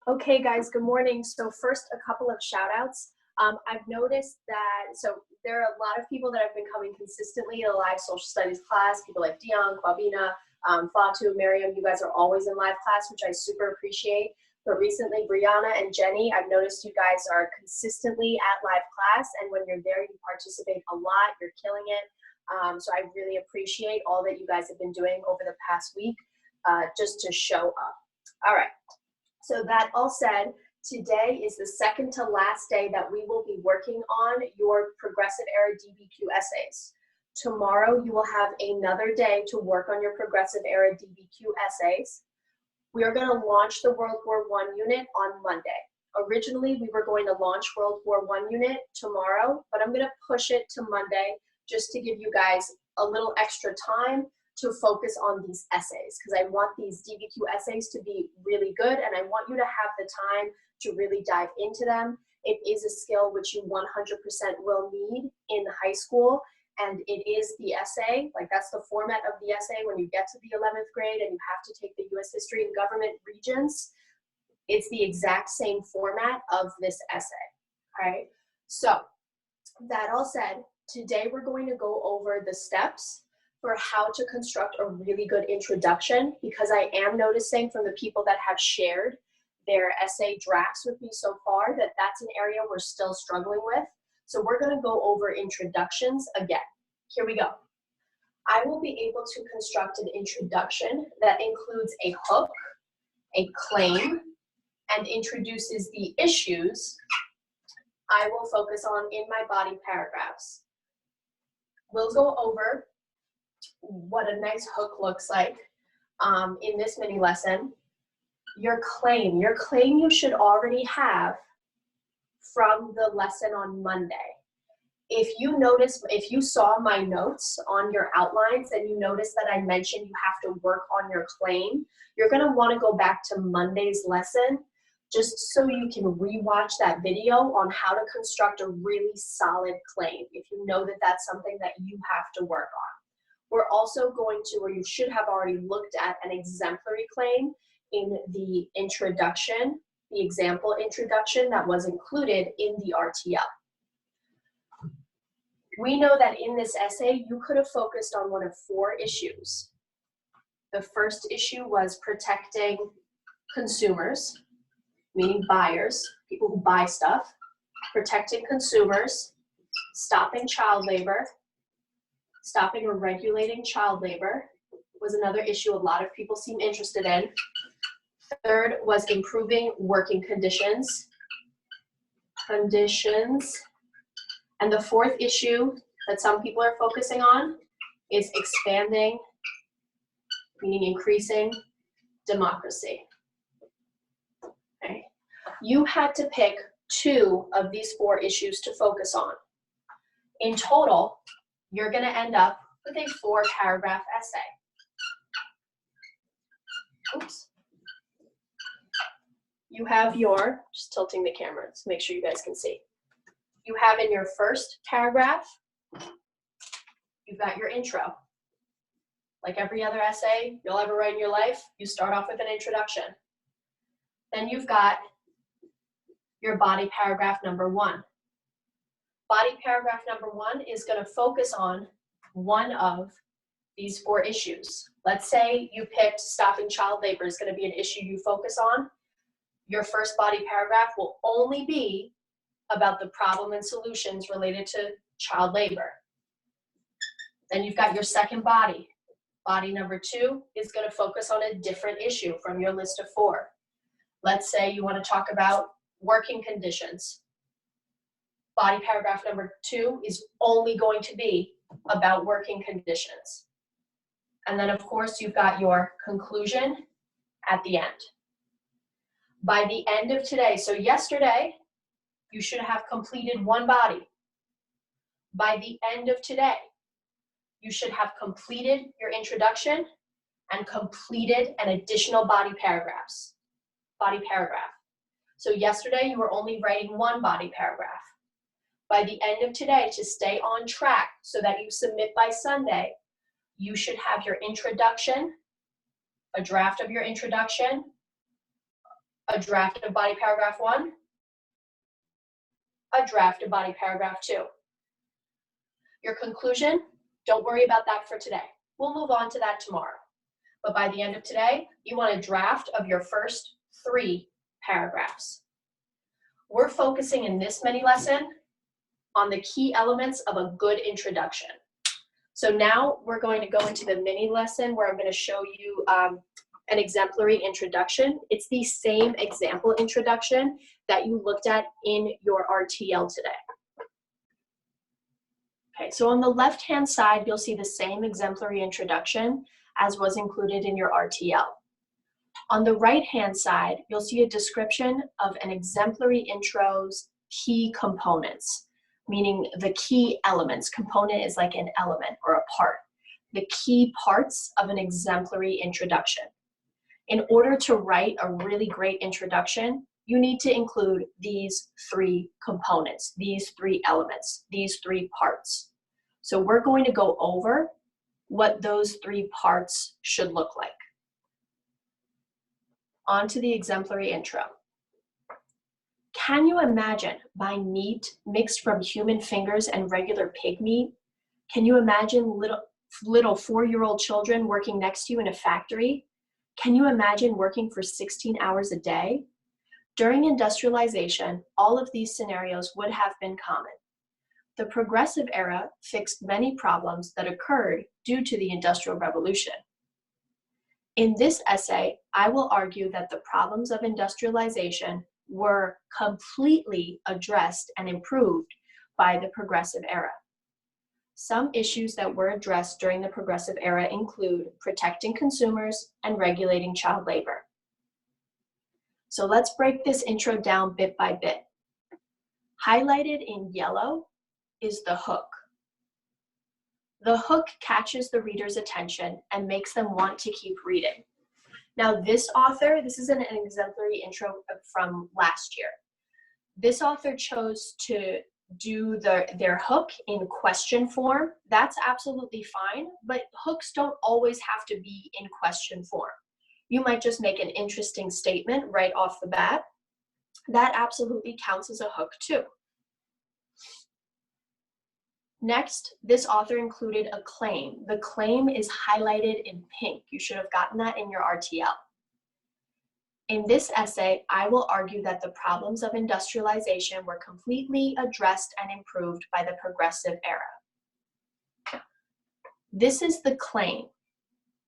Okay, guys, good morning. So first, a couple of shout outs. I've noticed that, there are a lot of people that have been coming consistently to the live social studies class, people like Dion, Kwabina, Fatu, Miriam, you guys are always in live class, which I super appreciate. But recently, Brianna and Jenny, I've noticed you guys are consistently at live class, and when you're there, you participate a lot, you're killing it. So I really appreciate all that you guys have been doing over the past week just to show up. All right. So that all said, today is the second to last day that we will be working on your progressive era DBQ essays. Tomorrow you will have another day to work on your progressive era DBQ essays. We are going to launch the World War I unit on Monday. Originally, we were going to launch World War I unit tomorrow, but I'm going to push it to Monday just to give you guys a little extra time to focus on these essays, because I want these DBQ essays to be really good, and I want you to have the time to really dive into them. It is a skill which you 100% will need in high school, and it is the essay, like that's the format of the essay when you get to the 11th grade and you have to take the US history and government regions. It's the exact same format of this essay, all right? So that all said, today we're going to go over the steps for how to construct a really good introduction, because I am noticing from the people that have shared their essay drafts with me so far that that's an area we're still struggling with. So we're going to go over introductions again. Here we go. I will be able to construct an introduction that includes a hook, a claim, and introduces the issues I will focus on in my body paragraphs. We'll go over what a nice hook looks like in this mini lesson. Your claim you should already have from the lesson on Monday. If you saw my notes on your outlines and you notice that I mentioned you have to work on your claim, you're going to want to go back to Monday's lesson just so you can rewatch that video on how to construct a really solid claim if you know that that's something that you have to work on. We're also going to, or you should have already looked at, an exemplary claim in the introduction, the example introduction that was included in the RTL. We know that in this essay, you could have focused on one of four issues. The first issue was protecting consumers, meaning buyers, people who buy stuff, protecting consumers, stopping child labor, stopping or regulating child labor was another issue a lot of people seem interested in. Third was improving working conditions. And the fourth issue that some people are focusing on is expanding, meaning increasing democracy. Okay. You had to pick two of these four issues to focus on. In total, you're going to end up with a 4-paragraph essay. Oops. You have your, just tilting the camera to make sure you guys can see. You have in your first paragraph, you've got your intro. Like every other essay you'll ever write in your life, you start off with an introduction. Then you've got your body paragraph number 1. Body paragraph number 1 is going to focus on one of these 4 issues. Let's say you picked stopping child labor is going to be an issue you focus on. Your first body paragraph will only be about the problem and solutions related to child labor. Then you've got your second body. Body number 2 is going to focus on a different issue from your list of 4. Let's say you want to talk about working conditions. Body paragraph number 2 is only going to be about working conditions. And then, of course, you've got your conclusion at the end. By the end of today, so yesterday, you should have completed one body. By the end of today, you should have completed your introduction and completed an additional body paragraph. So yesterday, you were only writing one body paragraph. By the end of today, to stay on track so that you submit by Sunday, you should have your introduction, a draft of your introduction, a draft of body paragraph 1, a draft of body paragraph 2. Your conclusion, don't worry about that for today. We'll move on to that tomorrow. But by the end of today, you want a draft of your first 3 paragraphs. We're focusing in this mini lesson on the key elements of a good introduction. So now we're going to go into the mini lesson where I'm going to show you an exemplary introduction. It's the same example introduction that you looked at in your RTL today. Okay, so on the left-hand side, you'll see the same exemplary introduction as was included in your RTL. On the right-hand side, you'll see a description of an exemplary intro's key components, meaning the key elements. Component is like an element or a part. The key parts of an exemplary introduction. In order to write a really great introduction, you need to include these 3 components, these 3 elements, these 3 parts. So we're going to go over what those 3 parts should look like. On to the exemplary intro. Can you imagine buying meat mixed from human fingers and regular pig meat? Can you imagine little 4-year-old children working next to you in a factory? Can you imagine working for 16 hours a day? During industrialization, all of these scenarios would have been common. The Progressive Era fixed many problems that occurred due to the Industrial Revolution. In this essay, I will argue that the problems of industrialization were completely addressed and improved by the Progressive Era. Some issues that were addressed during the Progressive Era include protecting consumers and regulating child labor. So let's break this intro down bit by bit. Highlighted in yellow is the hook. The hook catches the reader's attention and makes them want to keep reading. Now this author, this is an exemplary intro from last year. This author chose to do their hook in question form. That's absolutely fine, but hooks don't always have to be in question form. You might just make an interesting statement right off the bat. That absolutely counts as a hook too. Next, this author included a claim. The claim is highlighted in pink. You should have gotten that in your RTL. In this essay, I will argue that the problems of industrialization were completely addressed and improved by the Progressive Era. This is the claim.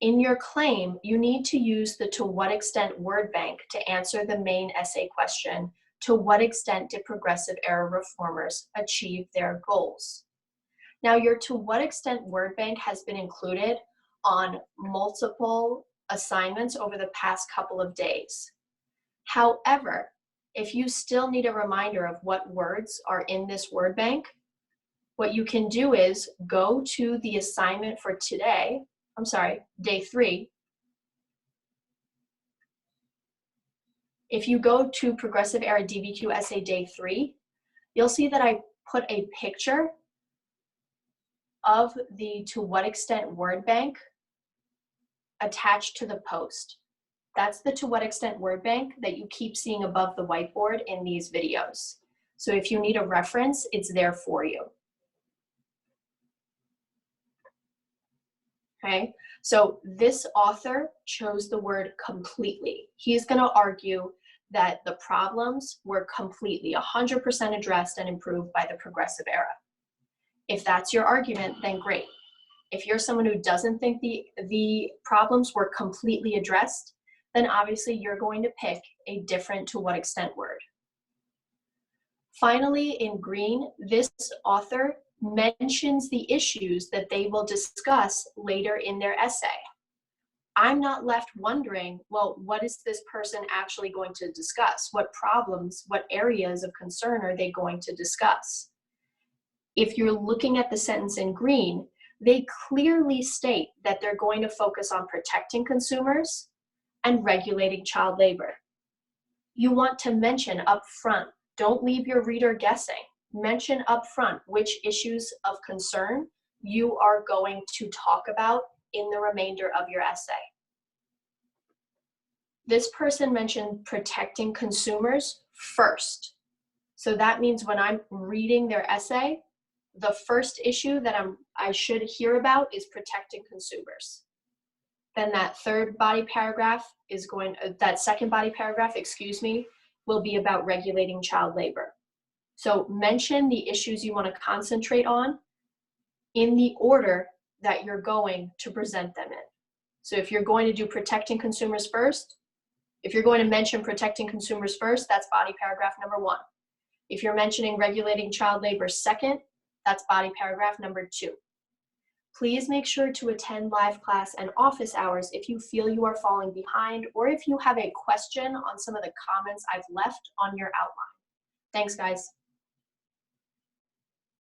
In your claim, you need to use the to what extent word bank to answer the main essay question, to what extent did Progressive Era reformers achieve their goals? Now, your to what extent word bank has been included on multiple assignments over the past couple of days. However, if you still need a reminder of what words are in this word bank, what you can do is go to the assignment for today, day 3. If you go to Progressive Era DBQ Essay Day 3, you'll see that I put a picture of the to what extent word bank attached to the post. That's the to what extent word bank that you keep seeing above the whiteboard in these videos. So if you need a reference, it's there for you. Okay, so this author chose the word completely. He's going to argue that the problems were completely 100% addressed and improved by the Progressive Era. If that's your argument, then great. If you're someone who doesn't think the problems were completely addressed, then obviously you're going to pick a different to what extent word. Finally, in green, this author mentions the issues that they will discuss later in their essay. I'm not left wondering, well, what is this person actually going to discuss? What problems, what areas of concern are they going to discuss? If you're looking at the sentence in green, they clearly state that they're going to focus on protecting consumers and regulating child labor. You want to mention up front, don't leave your reader guessing. Mention up front which issues of concern you are going to talk about in the remainder of your essay. This person mentioned protecting consumers first. So that means when I'm reading their essay, the first issue that I should hear about is protecting consumers. Then that second body paragraph, will be about regulating child labor. So mention the issues you want to concentrate on in the order that you're going to present them in. So if you're going to do protecting consumers first, if you're going to mention protecting consumers first, that's body paragraph number 1. If you're mentioning regulating child labor second, that's body paragraph number 2. Please make sure to attend live class and office hours if you feel you are falling behind or if you have a question on some of the comments I've left on your outline. Thanks, guys.